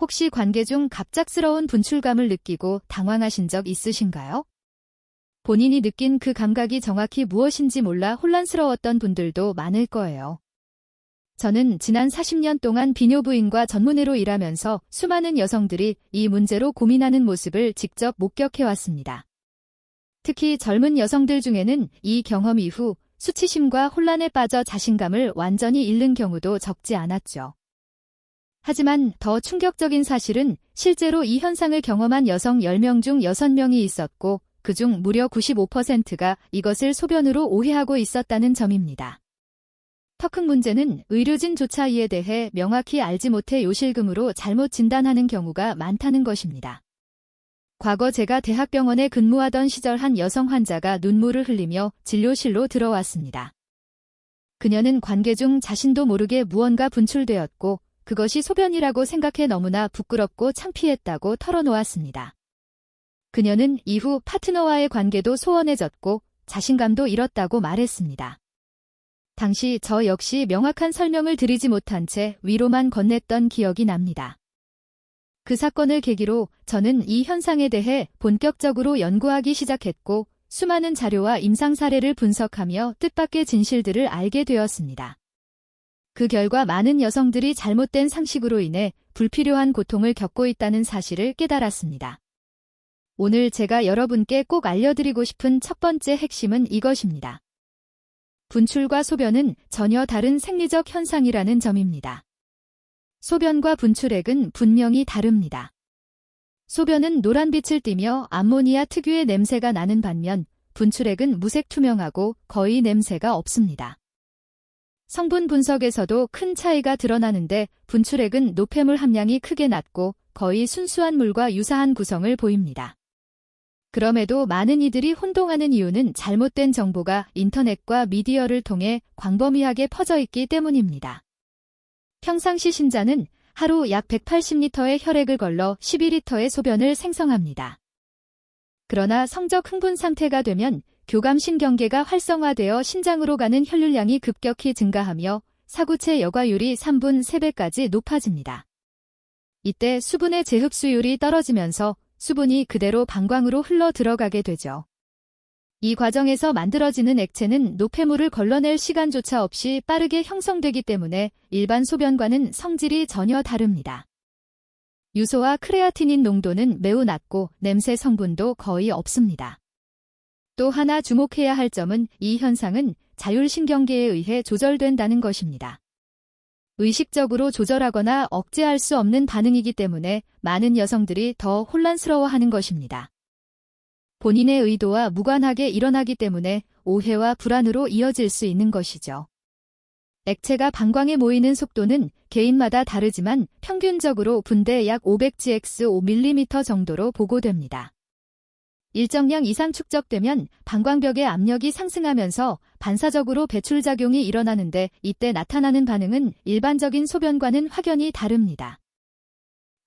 혹시 관계 중 갑작스러운 분출감을 느끼고 당황하신 적 있으신가요? 본인이 느낀 그 감각이 정확히 무엇인지 몰라 혼란스러웠던 분들도 많을 거예요. 저는 지난 40년 동안 비뇨부인과 전문의로 일하면서 수많은 여성들이 이 문제로 고민하는 모습을 직접 목격해왔습니다. 특히 젊은 여성들 중에는 이 경험 이후 수치심과 혼란에 빠져 자신감을 완전히 잃는 경우도 적지 않았죠. 하지만 더 충격적인 사실은 실제로 이 현상을 경험한 여성 10명 중 6명이 있었고 그중 무려 95%가 이것을 소변으로 오해하고 있었다는 점입니다. 턱흙 문제는 의료진조차 이에 대해 명확히 알지 못해 요실금으로 잘못 진단하는 경우가 많다는 것입니다. 과거 제가 대학병원에 근무하던 시절 한 여성 환자가 눈물을 흘리며 진료실로 들어왔습니다. 그녀는 관계 중 자신도 모르게 무언가 분출되었고 그것이 소변이라고 생각해 너무나 부끄럽고 창피했다고 털어놓았습니다. 그녀는 이후 파트너와의 관계도 소원해졌고 자신감도 잃었다고 말했습니다. 당시 저 역시 명확한 설명을 드리지 못한 채 위로만 건넸던 기억이 납니다. 그 사건을 계기로 저는 이 현상에 대해 본격적으로 연구하기 시작했고 수많은 자료와 임상 사례를 분석하며 뜻밖의 진실들을 알게 되었습니다. 그 결과 많은 여성들이 잘못된 상식으로 인해 불필요한 고통을 겪고 있다는 사실을 깨달았습니다. 오늘 제가 여러분께 꼭 알려드리고 싶은 첫 번째 핵심은 이것입니다. 분출과 소변은 전혀 다른 생리적 현상이라는 점입니다. 소변과 분출액은 분명히 다릅니다. 소변은 노란빛을 띠며 암모니아 특유의 냄새가 나는 반면 분출액은 무색 투명하고 거의 냄새가 없습니다. 성분 분석에서도 큰 차이가 드러나는데 분출액은 노폐물 함량이 크게 낮고 거의 순수한 물과 유사한 구성을 보입니다. 그럼에도 많은 이들이 혼동하는 이유는 잘못된 정보가 인터넷과 미디어를 통해 광범위하게 퍼져 있기 때문입니다. 평상시 신자는 하루 약 180리터의 혈액을 걸러 12리터의 소변을 생성합니다. 그러나 성적 흥분 상태가 되면 교감신경계가 활성화되어 신장으로 가는 혈류량이 급격히 증가하며 사구체 여과율이 3분 3배까지 높아집니다. 이때 수분의 재흡수율이 떨어지면서 수분이 그대로 방광으로 흘러 들어가게 되죠. 이 과정에서 만들어지는 액체는 노폐물을 걸러낼 시간조차 없이 빠르게 형성되기 때문에 일반 소변과는 성질이 전혀 다릅니다. 유소와 크레아티닌 농도는 매우 낮고 냄새 성분도 거의 없습니다. 또 하나 주목해야 할 점은 이 현상은 자율신경계에 의해 조절된다는 것입니다. 의식적으로 조절하거나 억제할 수 없는 반응이기 때문에 많은 여성들이 더 혼란스러워하는 것입니다. 본인의 의도와 무관하게 일어나기 때문에 오해와 불안으로 이어질 수 있는 것이죠. 액체가 방광에 모이는 속도는 개인마다 다르지만 평균적으로 분대 약 500gx/5mm 정도로 보고됩니다. 일정량 이상 축적되면 방광벽의 압력이 상승하면서 반사적으로 배출작용이 일어나는데 이때 나타나는 반응은 일반적인 소변과는 확연히 다릅니다.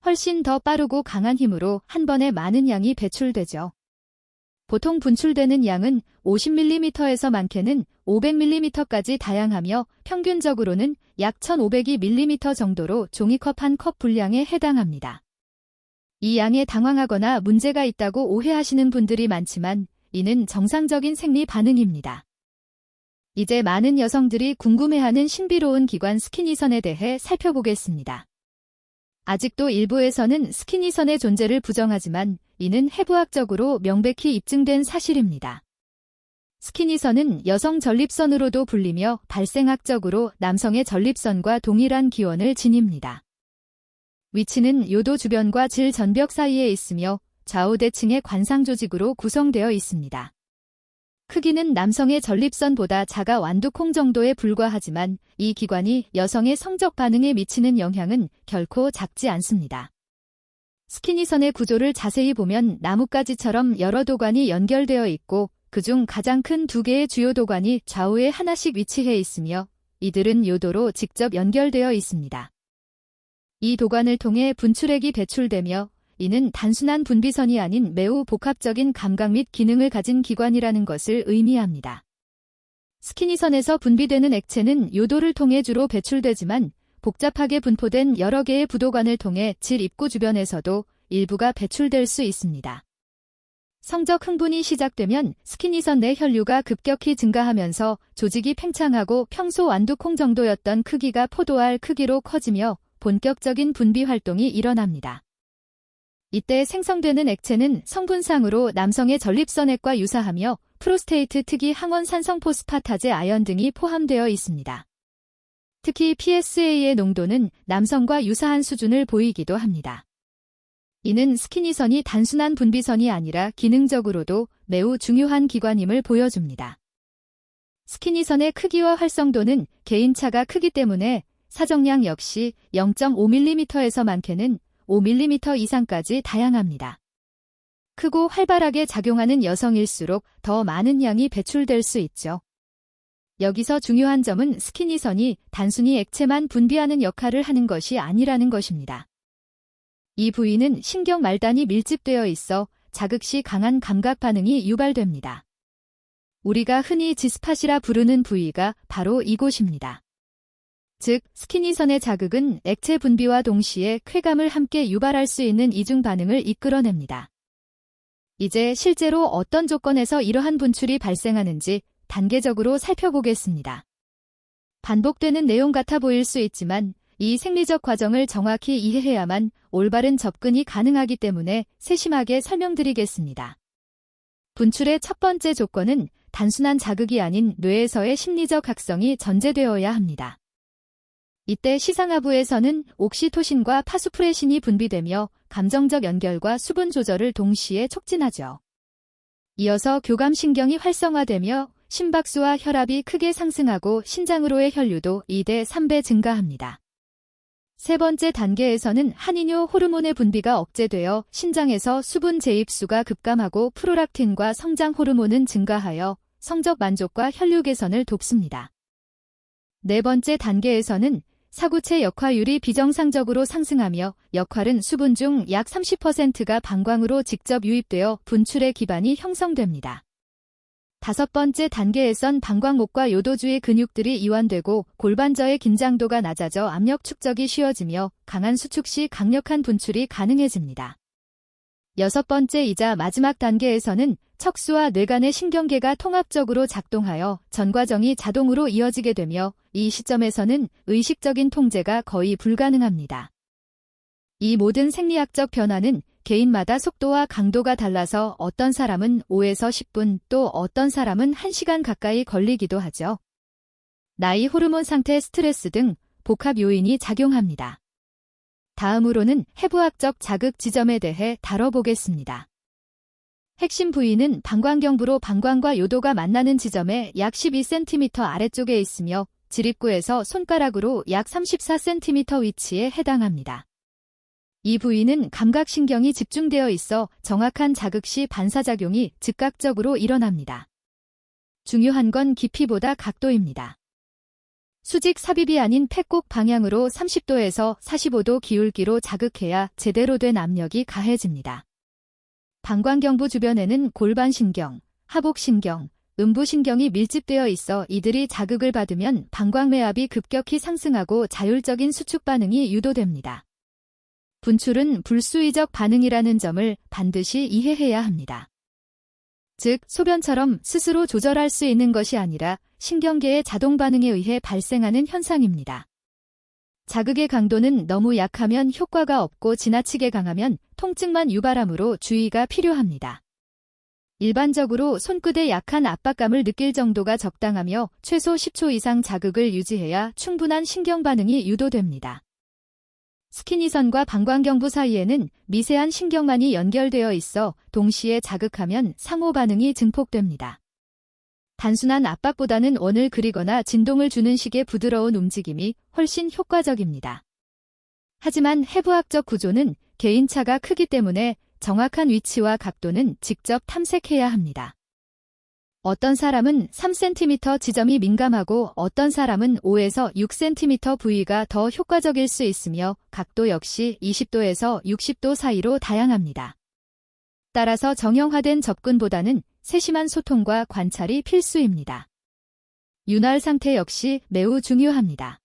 훨씬 더 빠르고 강한 힘으로 한 번에 많은 양이 배출되죠. 보통 분출되는 양은 50mm에서 많게는 500mm까지 다양하며 평균적으로는 약 1500ml 정도로 종이컵 한 컵 분량에 해당합니다. 이 양에 당황하거나 문제가 있다고 오해하시는 분들이 많지만 이는 정상적인 생리 반응입니다. 이제 많은 여성들이 궁금해하는 신비로운 기관 스키니선에 대해 살펴보겠습니다. 아직도 일부에서는 스키니선의 존재를 부정하지만 이는 해부학적으로 명백히 입증된 사실입니다. 스키니선은 여성 전립선으로도 불리며 발생학적으로 남성의 전립선과 동일한 기원을 지닙니다. 위치는 요도 주변과 질 전벽 사이에 있으며 좌우대칭의 관상조직으로 구성되어 있습니다. 크기는 남성의 전립선보다 작아 완두콩 정도에 불과하지만 이 기관이 여성의 성적 반응에 미치는 영향은 결코 작지 않습니다. 스키니선의 구조를 자세히 보면 나뭇가지처럼 여러 도관이 연결되어 있고 그중 가장 큰 2개의 주요 도관이 좌우에 하나씩 위치해 있으며 이들은 요도로 직접 연결되어 있습니다. 이 도관을 통해 분출액이 배출되며 이는 단순한 분비선이 아닌 매우 복합적인 감각 및 기능을 가진 기관이라는 것을 의미합니다. 스키니선에서 분비되는 액체는 요도를 통해 주로 배출되지만 복잡하게 분포된 여러 개의 부도관을 통해 질 입구 주변에서도 일부가 배출될 수 있습니다. 성적 흥분이 시작되면 스키니선 내 혈류가 급격히 증가하면서 조직이 팽창하고 평소 완두콩 정도였던 크기가 포도알 크기로 커지며 본격적인 분비 활동이 일어납니다. 이때 생성되는 액체는 성분상으로 남성의 전립선액과 유사하며 프로스테이트 특이 항원 산성포스파타제 아연 등이 포함되어 있습니다. 특히 PSA의 농도는 남성과 유사한 수준을 보이기도 합니다. 이는 스키니선이 단순한 분비선이 아니라 기능적으로도 매우 중요한 기관임을 보여줍니다. 스키니선의 크기와 활성도는 개인차가 크기 때문에 사정량 역시 0.5mm에서 많게는 5mm 이상까지 다양합니다. 크고 활발하게 작용하는 여성일수록 더 많은 양이 배출될 수 있죠. 여기서 중요한 점은 스키니선이 단순히 액체만 분비하는 역할을 하는 것이 아니라는 것입니다. 이 부위는 신경 말단이 밀집되어 있어 자극 시 강한 감각 반응이 유발됩니다. 우리가 흔히 G스팟이라 부르는 부위가 바로 이곳입니다. 즉, 스키니선의 자극은 액체 분비와 동시에 쾌감을 함께 유발할 수 있는 이중 반응을 이끌어냅니다. 이제 실제로 어떤 조건에서 이러한 분출이 발생하는지 단계적으로 살펴보겠습니다. 반복되는 내용 같아 보일 수 있지만 이 생리적 과정을 정확히 이해해야만 올바른 접근이 가능하기 때문에 세심하게 설명드리겠습니다. 분출의 첫 번째 조건은 단순한 자극이 아닌 뇌에서의 심리적 각성이 전제되어야 합니다. 이때 시상하부에서는 옥시토신과 파수프레신이 분비되며 감정적 연결과 수분 조절을 동시에 촉진하죠. 이어서 교감신경이 활성화되며 심박수와 혈압이 크게 상승하고 신장으로의 혈류도 2대 3배 증가합니다. 세 번째 단계에서는 한이뇨 호르몬의 분비가 억제되어 신장에서 수분 재입수가 급감하고 프로락틴과 성장 호르몬은 증가하여 성적 만족과 혈류 개선을 돕습니다. 네 번째 단계에서는 사구체 역화율이 비정상적으로 상승하며 역할은 수분 중 약 30%가 방광으로 직접 유입되어 분출의 기반이 형성됩니다. 다섯 번째 단계에선 방광목과 요도주의 근육들이 이완되고 골반저의 긴장도가 낮아져 압력 축적이 쉬워지며 강한 수축 시 강력한 분출이 가능해집니다. 여섯 번째이자 마지막 단계에서는 척수와 뇌간의 신경계가 통합적으로 작동하여 전 과정이 자동으로 이어지게 되며 이 시점에서는 의식적인 통제가 거의 불가능합니다. 이 모든 생리학적 변화는 개인마다 속도와 강도가 달라서 어떤 사람은 5에서 10분 또 어떤 사람은 1시간 가까이 걸리기도 하죠. 나이, 호르몬 상태, 스트레스 등 복합 요인이 작용합니다. 다음으로는 해부학적 자극 지점에 대해 다뤄보겠습니다. 핵심 부위는 방광경부로 방광과 요도가 만나는 지점에 약 12cm 아래쪽에 있으며 질입구에서 손가락으로 약 34cm 위치에 해당합니다. 이 부위는 감각신경이 집중되어 있어 정확한 자극 시 반사작용이 즉각적으로 일어납니다. 중요한 건 깊이보다 각도입니다. 수직 삽입이 아닌 패곡 방향으로 30도에서 45도 기울기로 자극해야 제대로 된 압력이 가해집니다. 방광경부 주변에는 골반신경, 하복신경, 음부신경이 밀집되어 있어 이들이 자극을 받으면 방광매압이 급격히 상승하고 자율적인 수축 반응이 유도됩니다. 분출은 불수의적 반응이라는 점을 반드시 이해해야 합니다. 즉, 소변처럼 스스로 조절할 수 있는 것이 아니라 신경계의 자동 반응에 의해 발생하는 현상입니다. 자극의 강도는 너무 약하면 효과가 없고 지나치게 강하면 통증만 유발하므로 주의가 필요합니다. 일반적으로 손끝에 약한 압박감을 느낄 정도가 적당하며 최소 10초 이상 자극을 유지해야 충분한 신경 반응이 유도됩니다. 스키니선과 방광경부 사이에는 미세한 신경만이 연결되어 있어 동시에 자극하면 상호 반응이 증폭됩니다. 단순한 압박보다는 원을 그리거나 진동을 주는 식의 부드러운 움직임이 훨씬 효과적입니다. 하지만 해부학적 구조는 개인차가 크기 때문에 정확한 위치와 각도는 직접 탐색해야 합니다. 어떤 사람은 3cm 지점이 민감하고 어떤 사람은 5에서 6cm 부위가 더 효과적일 수 있으며 각도 역시 20도에서 60도 사이로 다양합니다. 따라서 정형화된 접근보다는 세심한 소통과 관찰이 필수입니다. 윤활 상태 역시 매우 중요합니다.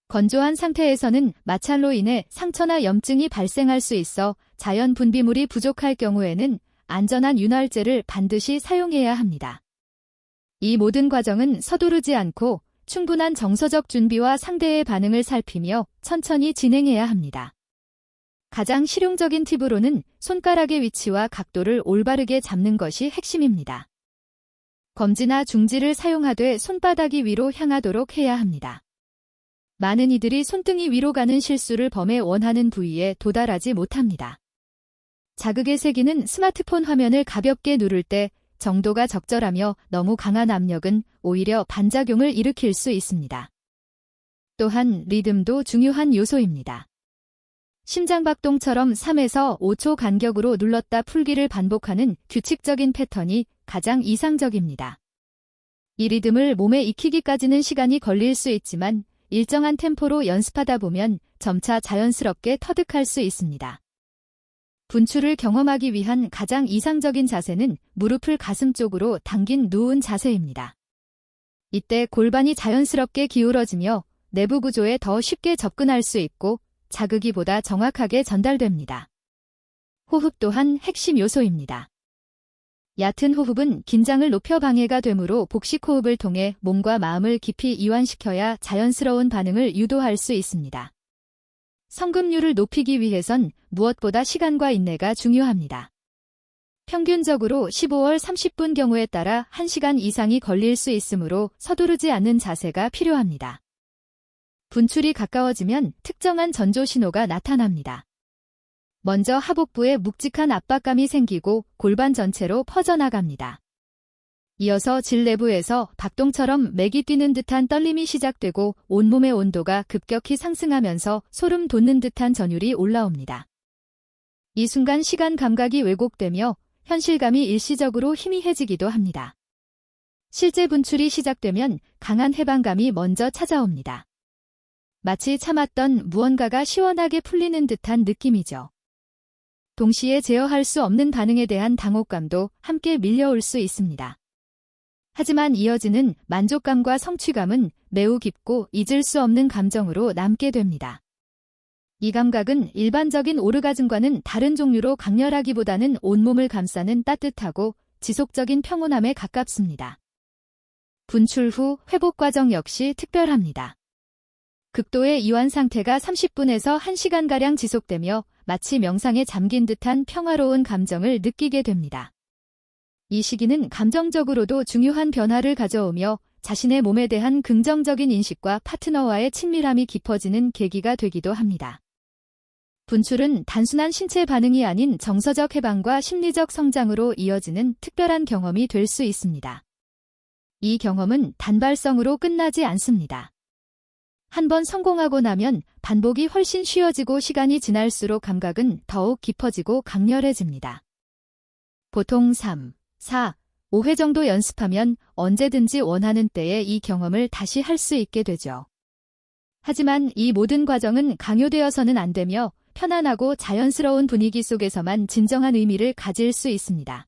건조한 상태에서는 마찰로 인해 상처나 염증이 발생할 수 있어 자연 분비물이 부족할 경우에는 안전한 윤활제를 반드시 사용해야 합니다. 이 모든 과정은 서두르지 않고 충분한 정서적 준비와 상대의 반응을 살피며 천천히 진행해야 합니다. 가장 실용적인 팁으로는 손가락의 위치와 각도를 올바르게 잡는 것이 핵심입니다. 검지나 중지를 사용하되 손바닥이 위로 향하도록 해야 합니다. 많은 이들이 손등이 위로 가는 실수를 범해 원하는 부위에 도달하지 못합니다. 자극의 세기는 스마트폰 화면을 가볍게 누를 때 정도가 적절하며 너무 강한 압력은 오히려 반작용을 일으킬 수 있습니다. 또한 리듬도 중요한 요소입니다. 심장박동처럼 3에서 5초 간격으로 눌렀다 풀기를 반복하는 규칙적인 패턴이 가장 이상적입니다. 이 리듬을 몸에 익히기까지는 시간이 걸릴 수 있지만 일정한 템포로 연습하다 보면 점차 자연스럽게 터득할 수 있습니다. 분출을 경험하기 위한 가장 이상적인 자세는 무릎을 가슴 쪽으로 당긴 누운 자세입니다. 이때 골반이 자연스럽게 기울어지며 내부 구조에 더 쉽게 접근할 수 있고 자극이 보다 정확하게 전달됩니다. 호흡 또한 핵심 요소입니다. 얕은 호흡은 긴장을 높여 방해가 되므로 복식 호흡을 통해 몸과 마음을 깊이 이완시켜야 자연스러운 반응을 유도할 수 있습니다. 성급률을 높이기 위해선 무엇보다 시간과 인내가 중요합니다. 평균적으로 15월 30분 경우에 따라 1시간 이상이 걸릴 수 있으므로 서두르지 않는 자세가 필요합니다. 분출이 가까워지면 특정한 전조 신호가 나타납니다. 먼저 하복부에 묵직한 압박감이 생기고 골반 전체로 퍼져나갑니다. 이어서 질 내부에서 박동처럼 맥이 뛰는 듯한 떨림이 시작되고 온몸의 온도가 급격히 상승하면서 소름 돋는 듯한 전율이 올라옵니다. 이 순간 시간 감각이 왜곡되며 현실감이 일시적으로 희미해지기도 합니다. 실제 분출이 시작되면 강한 해방감이 먼저 찾아옵니다. 마치 참았던 무언가가 시원하게 풀리는 듯한 느낌이죠. 동시에 제어할 수 없는 반응에 대한 당혹감도 함께 밀려올 수 있습니다. 하지만 이어지는 만족감과 성취감은 매우 깊고 잊을 수 없는 감정으로 남게 됩니다. 이 감각은 일반적인 오르가즘과는 다른 종류로 강렬하기보다는 온몸을 감싸는 따뜻하고 지속적인 평온함에 가깝습니다. 분출 후 회복 과정 역시 특별합니다. 극도의 이완 상태가 30분에서 1시간가량 지속되며 마치 명상에 잠긴 듯한 평화로운 감정을 느끼게 됩니다. 이 시기는 감정적으로도 중요한 변화를 가져오며 자신의 몸에 대한 긍정적인 인식과 파트너와의 친밀함이 깊어지는 계기가 되기도 합니다. 분출은 단순한 신체 반응이 아닌 정서적 해방과 심리적 성장으로 이어지는 특별한 경험이 될 수 있습니다. 이 경험은 단발성으로 끝나지 않습니다. 한번 성공하고 나면 반복이 훨씬 쉬워지고 시간이 지날수록 감각은 더욱 깊어지고 강렬해집니다. 보통 3, 4, 5회 정도 연습하면 언제든지 원하는 때에 이 경험을 다시 할 수 있게 되죠. 하지만 이 모든 과정은 강요되어서는 안 되며 편안하고 자연스러운 분위기 속에서만 진정한 의미를 가질 수 있습니다.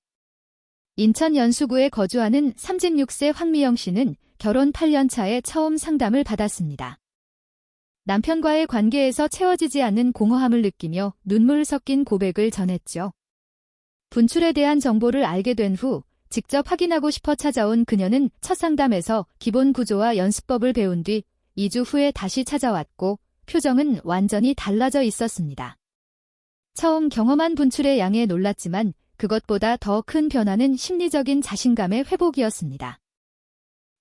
인천 연수구에 거주하는 36세 황미영 씨는 결혼 8년 차에 처음 상담을 받았습니다. 남편과의 관계에서 채워지지 않는 공허함을 느끼며 눈물 섞인 고백을 전했죠. 분출에 대한 정보를 알게 된 후 직접 확인하고 싶어 찾아온 그녀는 첫 상담에서 기본 구조와 연습법을 배운 뒤 2주 후에 다시 찾아왔고 표정은 완전히 달라져 있었습니다. 처음 경험한 분출의 양에 놀랐지만 그것보다 더 큰 변화는 심리적인 자신감의 회복이었습니다.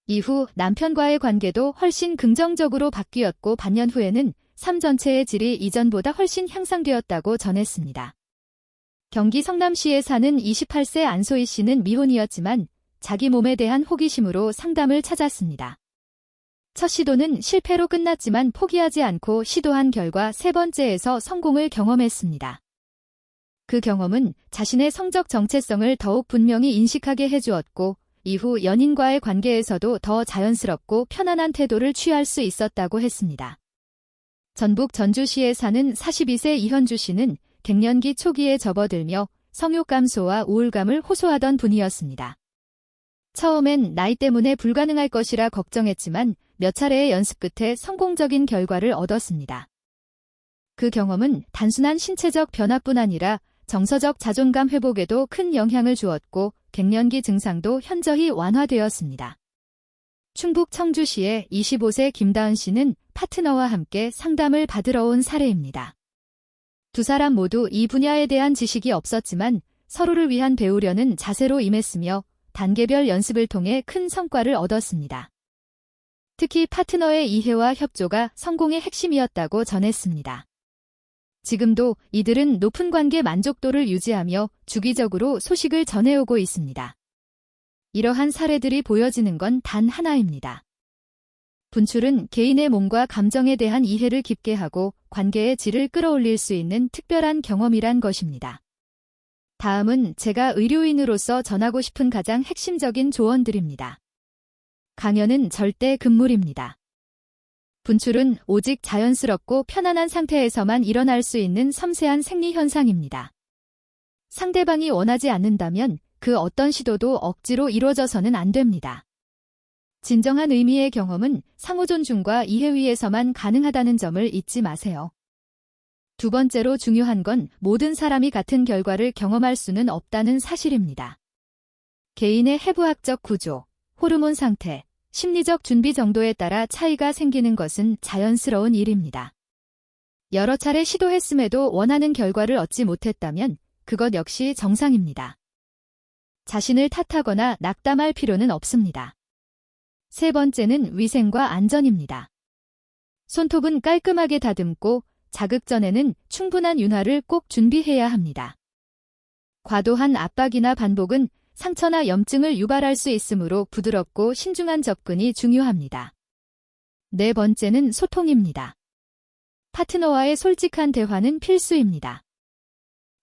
이후 남편과의 관계도 훨씬 긍정적으로 바뀌었고 반년 후에는 삶 전체의 질이 이전보다 훨씬 향상되었다고 전했습니다. 경기 성남시에 사는 28세 안소희 씨는 미혼이었지만 자기 몸에 대한 호기심으로 상담을 찾았습니다. 첫 시도는 실패로 끝났지만 포기하지 않고 시도한 결과 세 번째에서 성공을 경험했습니다. 그 경험은 자신의 성적 정체성을 더욱 분명히 인식하게 해주었고 이후 연인과의 관계에서도 더 자연스럽고 편안한 태도를 취할 수 있었다고 했습니다. 전북 전주시에 사는 42세 이현주 씨는 갱년기 초기에 접어들며 성욕 감소와 우울감을 호소하던 분이었습니다. 처음엔 나이 때문에 불가능할 것이라 걱정했지만 몇 차례의 연습 끝에 성공적인 결과를 얻었습니다. 그 경험은 단순한 신체적 변화뿐 아니라 정서적 자존감 회복에도 큰 영향을 주었고 갱년기 증상도 현저히 완화되었습니다. 충북 청주시의 25세 김다은 씨는 파트너와 함께 상담을 받으러 온 사례입니다. 두 사람 모두 이 분야에 대한 지식이 없었지만 서로를 위한 배우려는 자세로 임했으며 단계별 연습을 통해 큰 성과를 얻었습니다. 특히 파트너의 이해와 협조가 성공의 핵심이었다고 전했습니다. 지금도 이들은 높은 관계 만족도를 유지하며 주기적으로 소식을 전해오고 있습니다. 이러한 사례들이 보여지는 건 단 하나입니다. 분출은 개인의 몸과 감정에 대한 이해를 깊게 하고 관계의 질을 끌어올릴 수 있는 특별한 경험이란 것입니다. 다음은 제가 의료인으로서 전하고 싶은 가장 핵심적인 조언들입니다. 강연은 절대 금물입니다. 분출은 오직 자연스럽고 편안한 상태에서만 일어날 수 있는 섬세한 생리 현상입니다. 상대방이 원하지 않는다면 그 어떤 시도도 억지로 이루어져서는 안 됩니다. 진정한 의미의 경험은 상호 존중과 이해 위에서만 가능하다는 점을 잊지 마세요. 두 번째로 중요한 건 모든 사람이 같은 결과를 경험할 수는 없다는 사실입니다. 개인의 해부학적 구조, 호르몬 상태, 심리적 준비 정도에 따라 차이가 생기는 것은 자연스러운 일입니다. 여러 차례 시도했음에도 원하는 결과를 얻지 못했다면 그것 역시 정상입니다. 자신을 탓하거나 낙담할 필요는 없습니다. 세 번째는 위생과 안전입니다. 손톱은 깔끔하게 다듬고 자극 전에는 충분한 윤활을 꼭 준비해야 합니다. 과도한 압박이나 반복은 상처나 염증을 유발할 수 있으므로 부드럽고 신중한 접근이 중요합니다. 네 번째는 소통입니다. 파트너와의 솔직한 대화는 필수입니다.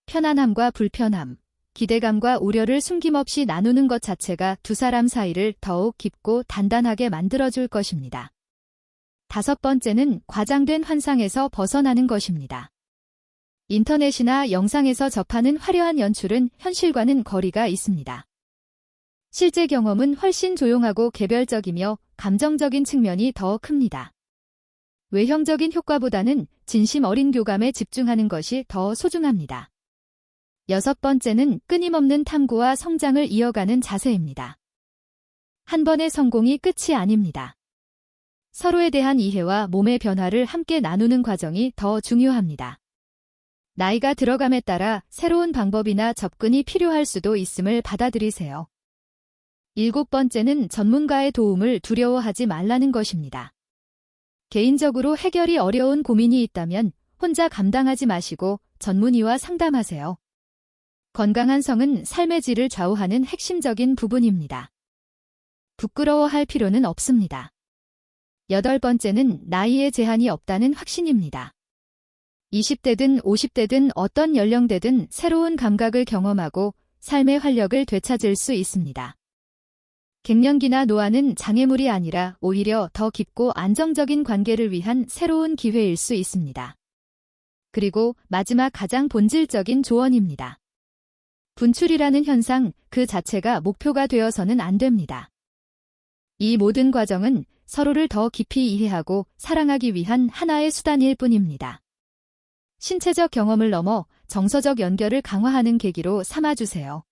편안함과 불편함, 기대감과 우려를 숨김없이 나누는 것 자체가 두 사람 사이를 더욱 깊고 단단하게 만들어줄 것입니다. 다섯 번째는 과장된 환상에서 벗어나는 것입니다. 인터넷이나 영상에서 접하는 화려한 연출은 현실과는 거리가 있습니다. 실제 경험은 훨씬 조용하고 개별적이며 감정적인 측면이 더 큽니다. 외형적인 효과보다는 진심 어린 교감에 집중하는 것이 더 소중합니다. 여섯 번째는 끊임없는 탐구와 성장을 이어가는 자세입니다. 한 번의 성공이 끝이 아닙니다. 서로에 대한 이해와 몸의 변화를 함께 나누는 과정이 더 중요합니다. 나이가 들어감에 따라 새로운 방법이나 접근이 필요할 수도 있음을 받아들이세요. 일곱 번째는 전문가의 도움을 두려워하지 말라는 것입니다. 개인적으로 해결이 어려운 고민이 있다면 혼자 감당하지 마시고 전문의와 상담하세요. 건강한 성은 삶의 질을 좌우하는 핵심적인 부분입니다. 부끄러워할 필요는 없습니다. 여덟 번째는 나이에 제한이 없다는 확신입니다. 20대든 50대든 어떤 연령대든 새로운 감각을 경험하고 삶의 활력을 되찾을 수 있습니다. 갱년기나 노화는 장애물이 아니라 오히려 더 깊고 안정적인 관계를 위한 새로운 기회일 수 있습니다. 그리고 마지막 가장 본질적인 조언입니다. 분출이라는 현상 그 자체가 목표가 되어서는 안 됩니다. 이 모든 과정은 서로를 더 깊이 이해하고 사랑하기 위한 하나의 수단일 뿐입니다. 신체적 경험을 넘어 정서적 연결을 강화하는 계기로 삼아주세요.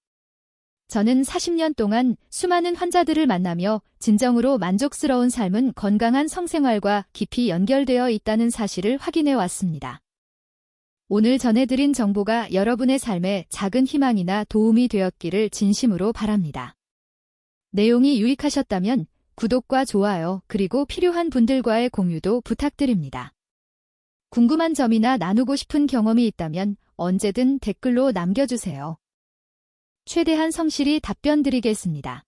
저는 40년 동안 수많은 환자들을 만나며 진정으로 만족스러운 삶은 건강한 성생활과 깊이 연결되어 있다는 사실을 확인해 왔습니다. 오늘 전해드린 정보가 여러분의 삶에 작은 희망이나 도움이 되었기를 진심으로 바랍니다. 내용이 유익하셨다면 구독과 좋아요 그리고 필요한 분들과의 공유도 부탁드립니다. 궁금한 점이나 나누고 싶은 경험이 있다면 언제든 댓글로 남겨주세요. 최대한 성실히 답변 드리겠습니다.